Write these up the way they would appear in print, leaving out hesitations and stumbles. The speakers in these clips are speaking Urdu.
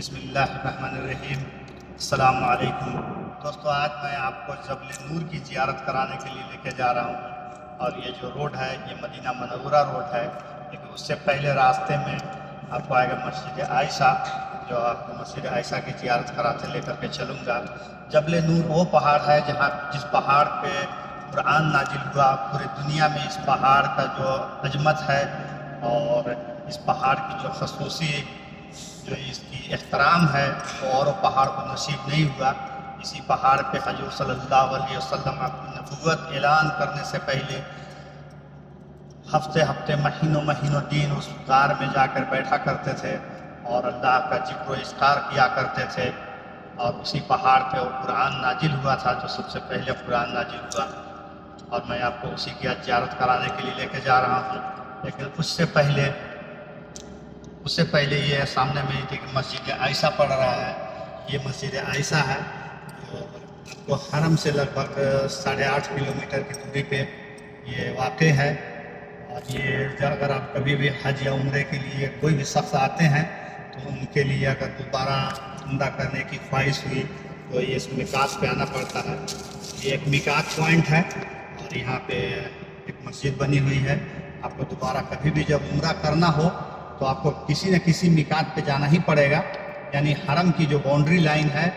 بسم اللہ الرحمن الرحیم۔ السلام علیکم دوستو، آج میں آپ کو جبل نور کی زیارت کرانے کے لیے لے کے جا رہا ہوں، اور یہ جو روڈ ہے یہ مدینہ منورہ روڈ ہے، لیکن اس سے پہلے راستے میں آپ کو آئے گا مسجد عائشہ، جو آپ کو مسجد عائشہ کی زیارت کراتے لے کر کے چلوں گا۔ جبل نور وہ پہاڑ ہے جس پہاڑ پہ قرآن نازل ہوا۔ پورے دنیا میں اس پہاڑ کا جو عظمت ہے اور اس پہاڑ کی جو خصوصی جو اس کی احترام ہے وہ اور پہاڑ کو نصیب نہیں ہوا۔ اسی پہاڑ پہ حضور صلی اللہ علیہ وسلم اپنی نبوت اعلان کرنے سے پہلے ہفتے مہینوں دن اس غار میں جا کر بیٹھا کرتے تھے اور اللہ کا ذکر و اذکار کیا کرتے تھے، اور اسی پہاڑ پہ وہ قرآن نازل ہوا تھا جو سب سے پہلے قرآن نازل ہوا، اور میں آپ کو اسی کی زیارت کرانے کے لیے لے کے جا رہا ہوں۔ لیکن اس سے پہلے یہ سامنے میں مسجد عائشہ پڑ رہا ہے، یہ مسجد عائشہ ہے جو آپ کو حرم سے لگ بھگ 8.5 کلومیٹر کی دوری پہ یہ واقع ہے۔ اور یہ اگر آپ کبھی بھی حج یا عمرے کے لیے کوئی بھی شخص آتے ہیں تو ان کے لیے اگر دوبارہ عمرہ کرنے کی خواہش ہوئی تو یہ اس میقات پہ آنا پڑتا ہے۔ یہ ایک میقات پوائنٹ ہے اور یہاں پہ ایک مسجد بنی ہوئی ہے۔ آپ کو دوبارہ کبھی بھی جب عمرہ کرنا ہو تو آپ کو کسی نہ کسی میقات پہ جانا ہی پڑے گا، یعنی حرم کی جو باؤنڈری لائن ہے،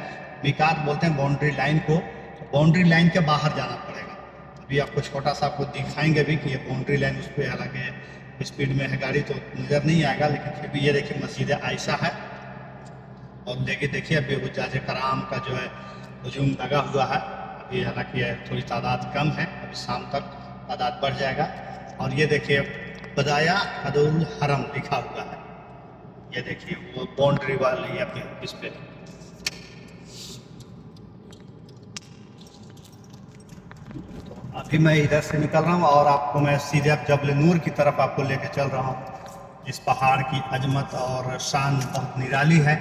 میقات بولتے ہیں باؤنڈری لائن کو، باؤنڈری لائن کے باہر جانا پڑے گا۔ ابھی آپ کو چھوٹا سا آپ کو دکھائیں گے بھی کہ یہ باؤنڈری لائن اس پہ الگ ہے، اسپیڈ میں ہے گاڑی تو نظر نہیں آئے گا، لیکن پھر بھی یہ دیکھیے مسجد عائشہ ہے۔ اور دیکھیے ابھی حجاج کرام کا جو ہے ہجوم لگا ہوا ہے، ابھی حالانکہ تھوڑی تعداد کم ہے، ابھی شام تک تعداد بڑھ جائے گا۔ اور یہ دیکھیے بدایا حدود الحرم لکھا ہوا ہے، یہ دیکھیے وہ باؤنڈری والی اپنے اس پہ۔ تو ابھی میں ادھر سے نکل رہا ہوں اور آپ کو میں سیدھے اب جبل نور کی طرف آپ کو لے کے چل رہا ہوں۔ اس پہاڑ کی عظمت اور شان بہت نرالی ہے۔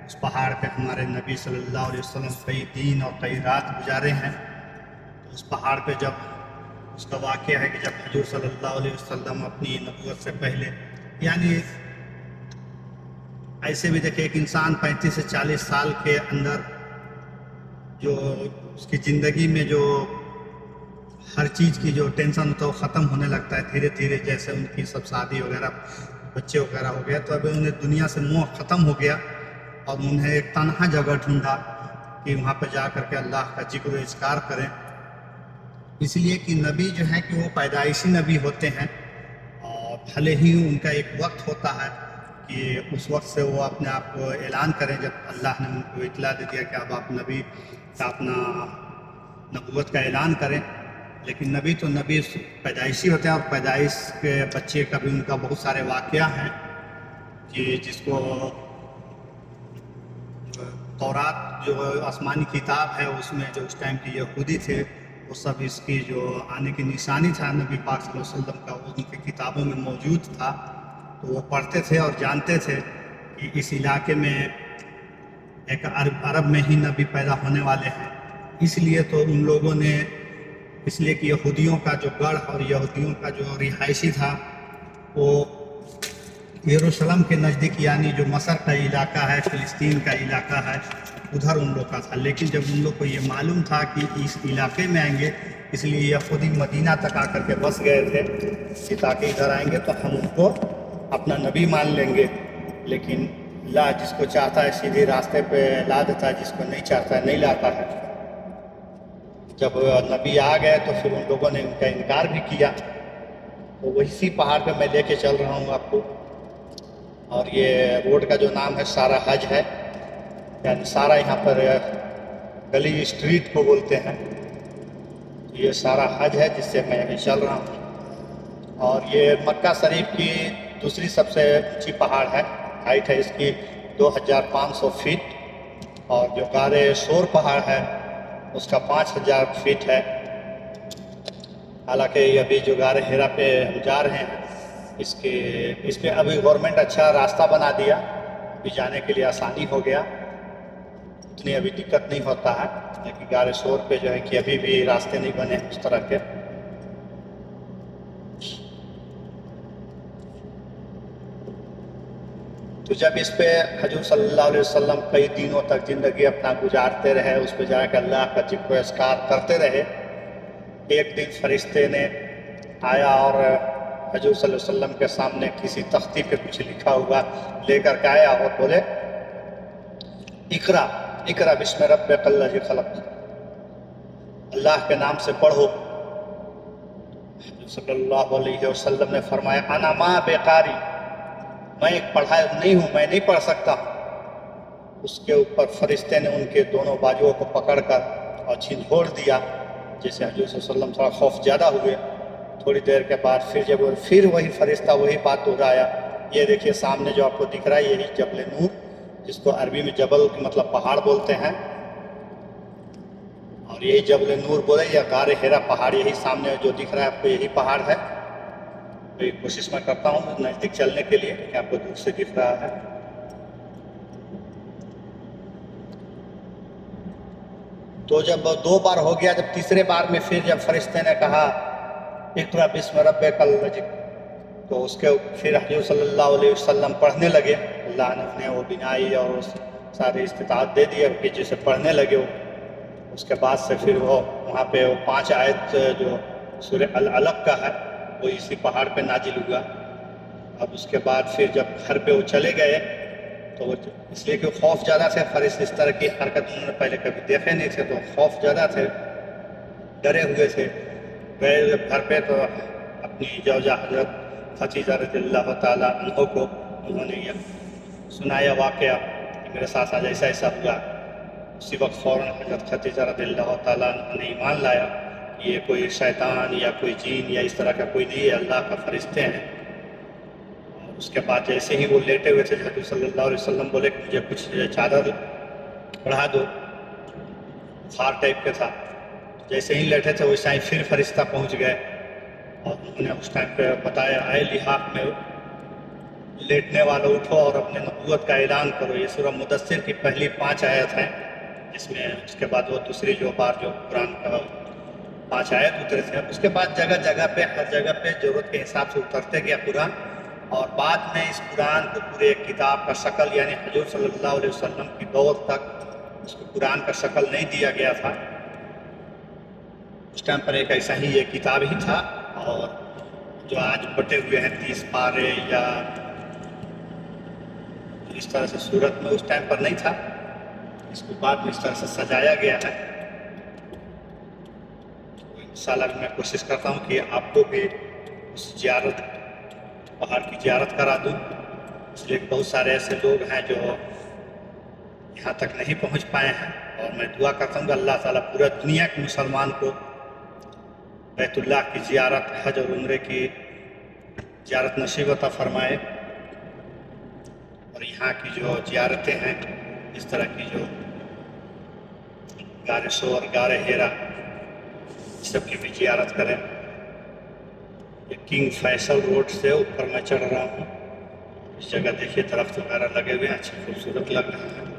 اس پہاڑ پہ ہمارے نبی صلی اللہ علیہ وسلم کئی دن اور کئی رات گزارے ہیں۔ اس پہاڑ پہ جب اس کا واقعہ ہے کہ جب حضور صلی اللہ علیہ وسلم اپنی نبوت سے پہلے، یعنی ایسے بھی دیکھیں ایک انسان 35 سے 40 سال کے اندر جو اس کی زندگی میں جو ہر چیز کی جو ٹینشن ہوتا ہے وہ ختم ہونے لگتا ہے دھیرے دھیرے، جیسے ان کی سب شادی وغیرہ بچے وغیرہ ہو گیا تو ابھی انہیں دنیا سے موہ ختم ہو گیا، اور انہیں ایک تنہا جگہ ڈھونڈا کہ وہاں پہ جا کر کے اللہ کا ذکر و اذکار کریں۔ اس لیے کہ نبی جو ہے کہ وہ پیدائشی نبی ہوتے ہیں، اور بھلے ہی ان کا ایک وقت ہوتا ہے کہ اس وقت سے وہ اپنے آپ کو اعلان کریں، جب اللہ نے ان کو اطلاع دے دیا کہ اب آپ نبی کا اپنا نبوت کا اعلان کریں، لیکن نبی تو نبی پیدائشی ہوتے ہیں، اور پیدائش کے بچے کا بھی ان کا بہت سارے واقعہ ہیں کہ جس کو تورات جو آسمانی کتاب ہے اس میں جو اس ٹائم کے یہودی تھے وہ سب اس کی جو آنے کی نشانی تھا نبی پاک صلی اللہ علیہ وسلم کا، وہ ان کی کتابوں میں موجود تھا، تو وہ پڑھتے تھے اور جانتے تھے کہ اس علاقے میں ایک عرب میں ہی نبی پیدا ہونے والے ہیں۔ اس لیے تو ان لوگوں نے، اس لیے کہ یہودیوں کا جو گڑھ اور یہودیوں کا جو رہائشی تھا وہ یروشلم کے نزدیک، یعنی جو مصر کا علاقہ ہے، فلسطین کا علاقہ ہے، ادھر ان لوگ کا تھا۔ لیکن جب ان لوگ کو یہ معلوم تھا کہ اس علاقے میں آئیں گے، اس لیے یہ خود ہی مدینہ تک آ کر کے بس گئے تھے کہ تاکہ ادھر آئیں گے تو ہم ان کو اپنا نبی مان لیں گے۔ لیکن اللہ جس کو چاہتا ہے سیدھے راستے پہ لا دیتا ہے، جس کو نہیں چاہتا ہے نہیں لاتا ہے۔ جب نبی آ گئے تو پھر ان لوگوں نے ان کا انکار بھی کیا، تو اسی پہاڑ پہ میں لے کے چل رہا ہوں آپ کو۔ اور یہ روڈ کا جو نام ہے سارا حج ہے، یعنی سارا یہاں پر گلی اسٹریٹ کو بولتے ہیں، یہ سارا حج ہے جس سے میں ابھی چل رہا ہوں۔ اور یہ مکہ شریف کی دوسری سب سے اونچی پہاڑ ہے، ہائٹ ہے اس کی 2500 فٹ، اور جو غار شور پہاڑ ہے اس کا 5000 فٹ ہے۔ حالانکہ ابھی جو غار ہیرا پہ ہم جا رہے ہیں اس پہ ابھی گورنمنٹ اچھا راستہ بنا دیا، ابھی جانے کے لیے آسانی ہو گیا، اتنی ابھی دقت نہیں ہوتا ہے، لیکن غار شور پہ جو ہے کہ ابھی بھی راستے نہیں بنے اس طرح کے۔ تو جب اس پہ حضور صلی اللہ علیہ وسلم کئی دنوں تک زندگی اپنا گزارتے رہے، اس پہ جا کے اللہ کا ذکر و اذکار کرتے رہے، ایک دن فرشتے نے آیا اور حضور صلی اللہ علیہ وسلم کے سامنے کسی تختی پہ کچھ لکھا ہوا لے کر کے آیا اور بولے اقرا اقرا بسم ربک الذی خلق، اللہ کے نام سے پڑھو۔ حضور صلی اللہ علیہ وسلم نے فرمایا انا ما بقاری، میں ایک پڑھائی نہیں ہوں، میں نہیں پڑھ سکتا۔ اس کے اوپر فرشتے نے ان کے دونوں بازوؤں کو پکڑ کر اور جھنجھوڑ دیا، جیسے حضور صلی اللہ علیہ وسلم تھوڑا خوف زیادہ ہوئے۔ تھوڑی دیر کے بعد پھر وہی فرشتہ وہی بات دہرایا، یہ دیکھیے سامنے جو آپ کو دکھ رہا ہے یہی جبل نور، جس کو عربی میں جبل مطلب پہاڑ بولتے ہیں، اور یہی جبل نور بولے یا غار حرا پہاڑ، یہی سامنے جو دکھ رہا ہے آپ کو یہی پہاڑ ہے۔ کوشش میں کرتا ہوں نزدیک چلنے کے لیے کہ آپ کو دور سے دکھ رہا ہے۔ تو جب 2 بار ہو گیا، جب تیسرے بار میں پھر جب فرشتے نے کہا اقرا بسم ربک الذی، تو اس کے پھر حضور صلی اللہ علیہ وسلم پڑھنے لگے، اللہ نے انہیں وہ بینائی اور سارے استطاعت دے دیا کہ جسے پڑھنے لگے وہ۔ اس کے بعد سے پھر وہ وہاں پہ وہ 5 آیت جو سورہ العلق کا ہے وہ اسی پہاڑ پہ نازل ہوا۔ اب اس کے بعد پھر جب گھر پہ وہ چلے گئے تو وہ اس لیے کہ خوف زیادہ تھے، فرشتے اس طرح کی حرکت انہوں نے پہلے کبھی دیکھے نہیں تھے، تو خوف زیادہ تھے، ڈرے ہوئے تھے۔ گئے جب گھر پہ تو اپنی زوجہ حضرت خدیجہ رضی اللہ تعالیٰ عنہ کو انہوں نے یہ سنایا واقعہ کہ میرے ساتھ آج ایسا ایسا ہوا۔ اسی وقت فوراً حضرت خدیجہ رضی اللہ تعالیٰ عنہ نے ایمان لایا کہ یہ کوئی شیطان یا کوئی جین یا اس طرح کا کوئی نہیں ہے، اللہ کا فرشتے ہیں۔ اور اس کے بعد جیسے ہی وہ لیٹے ہوئے تھے حضور صلی اللہ علیہ وسلم بولے کہ مجھے کچھ چادر بڑھا دو، بخار ٹائپ کا تھا۔ جیسے ہی لیٹے تھے ویسا ہی پھر فرشتہ پہنچ گئے اور انہوں نے اس ٹائم پہ بتایا اے لحاف میں لیٹنے والوں اٹھو اور اپنے نبوت کا اعلان کرو۔ یہ سورہ مدثر کی پہلی 5 آیت ہیں، جس میں اس کے بعد وہ دوسری جو بار جو قرآن کا 5 آیت اترے تھے، اس کے بعد جگہ جگہ پہ ہر جگہ پہ ضرورت کے حساب سے اترتے گیا قرآن، اور بعد میں اس قرآن کو پورے ایک کتاب کا شکل، یعنی حضور صلی اللہ علیہ وسلم کی دور تک اس کو قرآن کا شکل نہیں دیا گیا تھا۔ اس ٹائم پر ایک ایسا ہی یہ کتاب ہی تھا، اور جو آج بٹے ہوئے ہیں 30 پارے یا اس طرح سے صورت میں اس ٹائم پر نہیں تھا، اس کو بعد میں اس طرح سے سجایا گیا ہے۔ انشاءاللہ میں کوشش کرتا ہوں کہ آپ کو بھی اس زیارت پہاڑ کی زیارت کرا دوں، اس لیے بہت سارے ایسے لوگ ہیں جو یہاں تک نہیں پہنچ پائے ہیں، اور میں دعا کرتا ہوں کہ اللہ تعالیٰ پورا دنیا کے مسلمان کو بیت اللہ کی زیارت، حج اور عمرے کی زیارت نصیب عطا فرمائے، اور یہاں کی جو زیارتیں ہیں اس طرح کی جو غار سور، غار حرا، سب کی بھی زیارت کریں۔ یہ کنگ فیصل روڈ سے اوپر میں چڑھ رہا ہوں، اس جگہ دیکھیے درخت وغیرہ لگے ہوئے ہیں، اچھے خوبصورت لگ رہے ہیں۔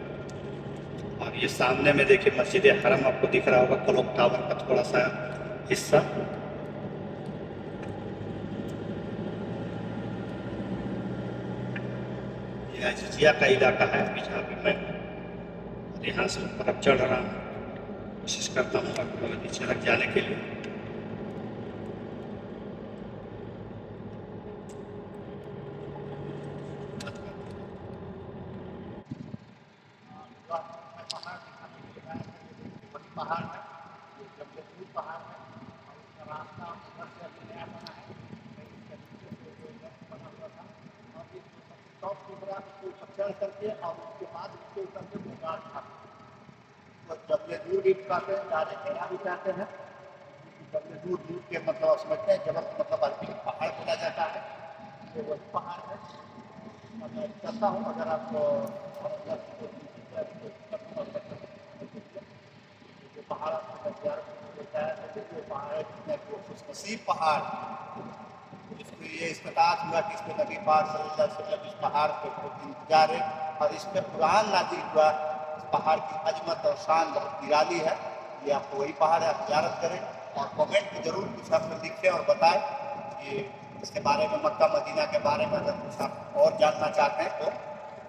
اور یہ سامنے میں دیکھیے مسجد حرم آپ کو دکھ رہا ہوگا، کلوک ٹاور کا تھوڑا سا حصہ۔ یہ عزیزیہ کا علاقہ ہے جہاں پہ میں یہاں سے اوپر اب چڑھ رہا ہوں، کوشش کرتا ہوں آپ کو نیچے رکھ جانے کے لیے۔ پہاڑ ہے، یہ جبل نور پہاڑ ہے، اور اس کا راستہ ادھر سے ابھی نیا بنا ہے، اس کے نیچے سے جو لیفٹ بنا ہوا تھا، اور یہ ٹاپ کی طرح اس کے اوپر چڑھ کر کے اور اس کے بعد اس کے اوپر سے میدان تھا، تو جبل نور بھی کہتے ہیں، غار حرا بھی کہتے ہیں۔ جبل نور، نور کے مطلب آپ سمجھتے ہیں، جبل مطلب عربی میں پہاڑ بولا جاتا ہے، یہ وہی پہاڑ ہے۔ اور میں چاہتا ہوں اگر آپ پہاڑ خوش نصیب پہاڑ، اس کو یہ استطاعت ہوا کہ اس پہ نبی پاک صلی اللہ علیہ وسلم اس پہاڑ پہ گزارے اور اس پہ قرآن نازل ہوا۔ اس پہاڑ کی عظمت اور شان بہت نرالی ہے، یہ آپ کو وہی پہاڑ ہے، آپ زیارت کریں اور کمنٹ میں ضرور کچھ آپ لکھیں اور بتائیں کہ اس کے بارے میں، مکہ مدینہ کے بارے میں اگر کچھ آپ اور جاننا چاہتے ہیں تو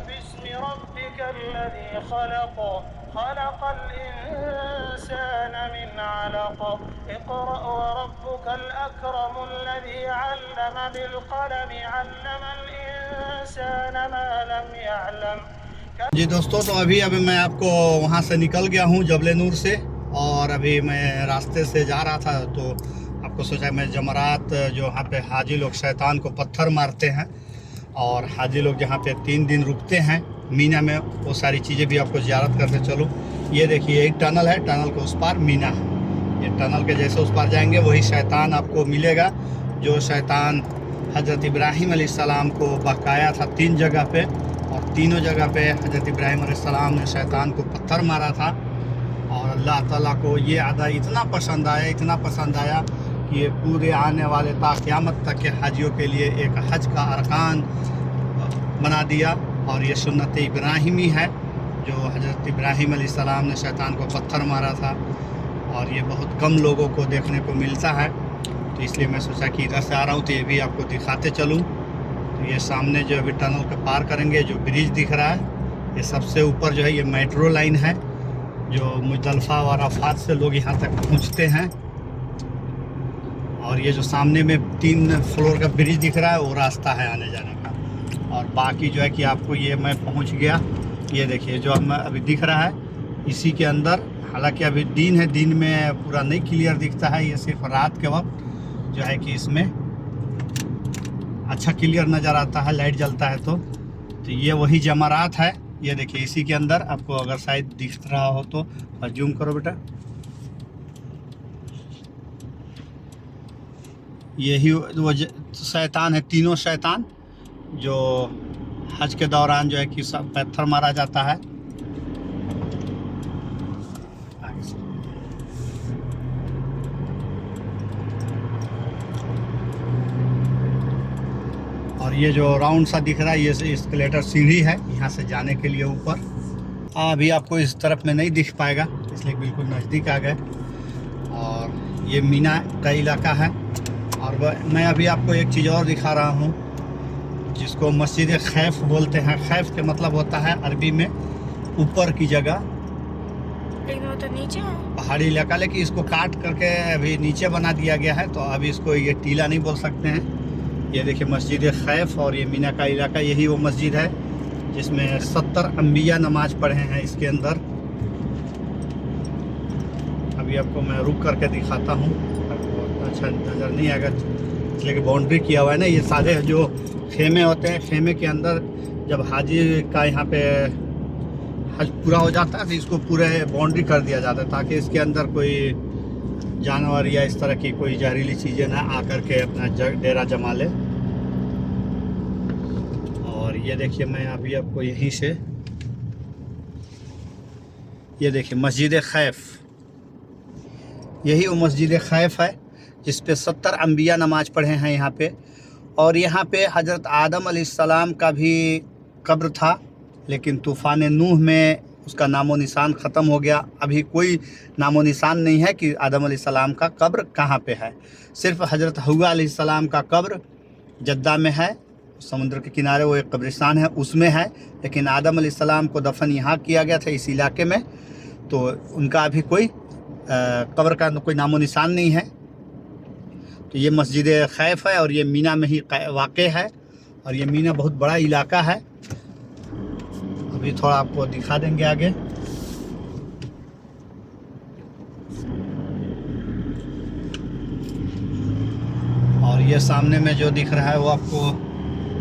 بسم ربك الذي خلق خلق الإنسان من علق اقرأ وربك الأكرم الذي علم بالقلم علم الإنسان ما لم يعلم. جی دوستو، تو ابھی میں آپ کو وہاں سے نکل گیا ہوں جبل نور سے، اور ابھی میں راستے سے جا رہا تھا تو آپ کو سوچا میں جمرات جو وہاں پہ حاجی لوگ شیطان کو پتھر مارتے ہیں اور حاجی لوگ جہاں پہ 3 دن رکتے ہیں مینا میں، وہ ساری چیزیں بھی آپ کو زیارت کرتے چلوں. یہ دیکھیے ایک ٹنل ہے، ٹنل کے اس پار مینا ہے. یہ ٹنل کے جیسے اس پار جائیں گے وہی شیطان آپ کو ملے گا، جو شیطان حضرت ابراہیم علیہ السلام کو بہکایا تھا 3 جگہ پہ، اور تینوں جگہ پہ حضرت ابراہیم علیہ السلام نے شیطان کو پتھر مارا تھا. اور اللہ تعالیٰ کو یہ ادا اتنا پسند آیا کہ یہ پورے آنے والے تا قیامت تک کے حاجیوں کے لیے ایک حج کا ارکان بنا دیا. اور یہ سنت ابراہیمی ہے، جو حضرت ابراہیم علیہ السلام نے شیطان کو پتھر مارا تھا، اور یہ بہت کم لوگوں کو دیکھنے کو ملتا ہے. تو اس لیے میں سوچا کہ ادھر سے آ رہا ہوں تو یہ بھی آپ کو دکھاتے چلوں. تو یہ سامنے جو ابھی ٹنل کے پار کریں گے جو برج دکھ رہا ہے، یہ سب سے اوپر جو ہے یہ میٹرو لائن ہے، جو مزدلفہ و عرفات سے لوگ یہاں تک پہنچتے ہیں. اور یہ جو سامنے میں 3 فلور کا برج دکھ رہا ہے وہ راستہ ہے آنے جانے کا. اور باقی جو ہے کہ آپ کو یہ میں پہنچ گیا. یہ دیکھیے جو ہمیں ابھی دکھ رہا ہے اسی کے اندر، حالانکہ ابھی دن ہے، دن میں پورا نہیں کلیئر دکھتا ہے، یہ صرف رات کے وقت جو ہے کہ اس میں اچھا کلیئر نظر آتا ہے، لائٹ جلتا ہے تو یہ وہی جمرات ہے. یہ دیکھیے اسی کے اندر آپ کو اگر شاید دکھ رہا ہو تو زوم کرو بیٹا. یہی وہ شیطان ہے، تینوں شیطان جو حج کے دوران جو ہے کہ سب پتھر مارا جاتا ہے. اور یہ جو راؤنڈ سا دکھ رہا ہے یہ اسکلیٹر سیڑھی ہے یہاں سے جانے کے لیے اوپر. ابھی آپ کو اس طرف میں نہیں دکھ پائے گا اس لیے بالکل نزدیک آ گئے. اور یہ مینا کا علاقہ ہے. اور میں ابھی آپ کو ایک چیز اور دکھا رہا ہوں جس کو مسجد خیف بولتے ہیں. خیف کے مطلب ہوتا ہے عربی میں اوپر کی جگہ، لیکن وہ تو نیچے ہے، پہاڑی علاقہ، لیکن اس کو کاٹ کر کے ابھی نیچے بنا دیا گیا ہے تو ابھی اس کو یہ ٹیلا نہیں بول سکتے ہیں. یہ دیکھیں مسجد خیف اور یہ مینا کا علاقہ، یہی وہ مسجد ہے جس میں 70 انبیاء نماز پڑھے ہیں اس کے اندر. ابھی آپ کو میں رک کر کے دکھاتا ہوں، اچھا نظر نہیں آئے گا اس لیے کہ باؤنڈری کیا ہوا ہے نا. یہ سارے جو خیمے ہوتے ہیں، خیمے کے اندر جب حاجی کا یہاں پہ حج پورا ہو جاتا ہے تو اس کو پورے باؤنڈری کر دیا جاتا ہے تاکہ اس کے اندر کوئی جانور یا اس طرح کی کوئی زہریلی چیزیں نہ آ کر کے اپنا ڈیرا جما لے. اور یہ دیکھیے میں ابھی آپ کو یہیں سے، یہ دیکھیے مسجد خیف، یہی وہ مسجد خیف ہے جس پہ 70 انبیاء نماز پڑھے ہیں یہاں پہ. اور یہاں پہ حضرت آدم علیہ السلام کا بھی قبر تھا، لیکن طوفان نوح میں اس کا نام و نشان ختم ہو گیا. ابھی کوئی نام و نشان نہیں ہے کہ آدم علیہ السلام کا قبر کہاں پہ ہے. صرف حضرت حوا علیہ السلام کا قبر جدہ میں ہے، سمندر کے کنارے وہ ایک قبرستان ہے اس میں ہے. لیکن آدم علیہ السلام کو دفن یہاں کیا گیا تھا اس علاقے میں، تو ان کا ابھی کوئی قبر کا کوئی نام و نشان نہیں ہے. تو یہ مسجد خیف ہے اور یہ مینا میں ہی واقع ہے. اور یہ مینا بہت بڑا علاقہ ہے. ابھی تھوڑا آپ کو دکھا دیں گے آگے. اور یہ سامنے میں جو دکھ رہا ہے وہ آپ کو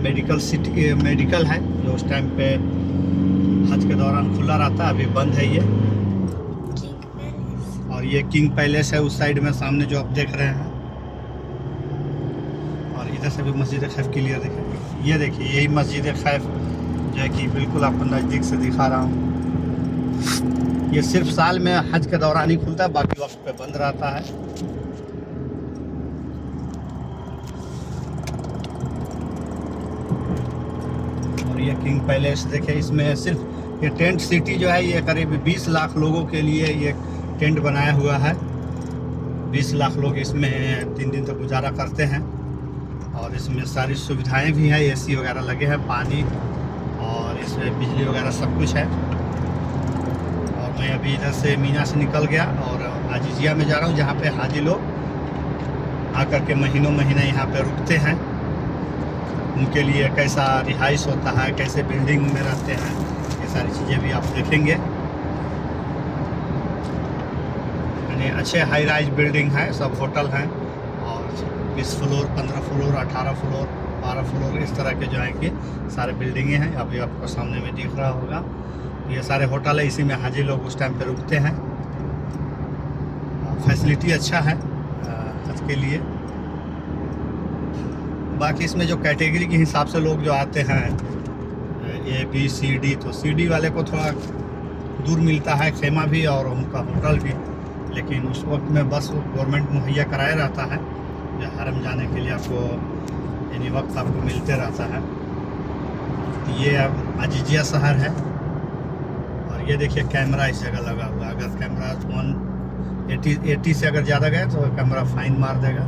میڈیکل سٹی میڈیکل ہے جو اس ٹائم پہ حج کے دوران کھلا رہتا ہے، ابھی بند ہے یہ. اور یہ کنگ پیلیس ہے اس سائیڈ میں سامنے جو آپ دیکھ رہے ہیں. اور ادھر سے بھی مسجد خیف کلیئر دیکھیں. یہ دیکھیے یہی مسجد خیف جو ہے کہ بالکل آپ کو نزدیک سے دکھا رہا ہوں. یہ صرف سال میں حج کے دوران ہی کھلتا ہے، باقی وقت پہ بند رہتا ہے. اور یہ کنگ پیلیس دیکھیں، اس میں صرف یہ ٹینٹ سٹی جو ہے یہ قریب 20 لاکھ لوگوں کے لیے یہ ٹینٹ بنایا ہوا ہے. 20 لاکھ لوگ اس میں 3 دن تک گزارا کرتے ہیں. اور اس میں ساری سویدھائیں بھی ہیں, AC وغیرہ لگے ہیں, پانی اور اس میں بجلی وغیرہ سب کچھ ہے. اور میں ابھی ادھر سے مینا سے نکل گیا اور عزیزیہ میں جا رہا ہوں, جہاں پہ حاجی لوگ آ کر کے مہینوں مہینے یہاں پہ رکتے ہیں. ان کے لیے کیسا رہائش ہوتا ہے, کیسے بلڈنگ میں رہتے ہیں, یہ ساری چیزیں بھی آپ دیکھیں گے. یعنی اچھے ہائی رائز بلڈنگ ہیں, سب ہوٹل ہیں اور 20 فلور 15 فلور 18 فلور 12 فلور اس طرح کے جو ہیں کہ سارے بلڈنگیں ہیں. ابھی آپ کو سامنے میں دکھ رہا ہوگا, یہ سارے ہوٹل ہے, اسی میں حاجی لوگ اس ٹائم پہ رکتے ہیں. فیسلٹی اچھا ہے حج کے لیے. باقی اس میں جو کیٹیگری کے حساب سے لوگ جو آتے ہیں A B C D, تو CD والے کو تھوڑا دور ملتا ہے خیمہ بھی اور ان کا ہوٹل بھی, لیکن اس وقت میں بس گورنمنٹ مہیا کرایا رہتا ہے جو حرم جانے کے لیے آپ کو یعنی وقت آپ کو ملتے رہتا ہے. یہ اب عزیزیہ شہر ہے اور یہ دیکھیے کیمرہ اس جگہ لگا ہوا ہے. اگر کیمرہ 180 سے اگر زیادہ گئے تو کیمرہ فائن مار دے گا.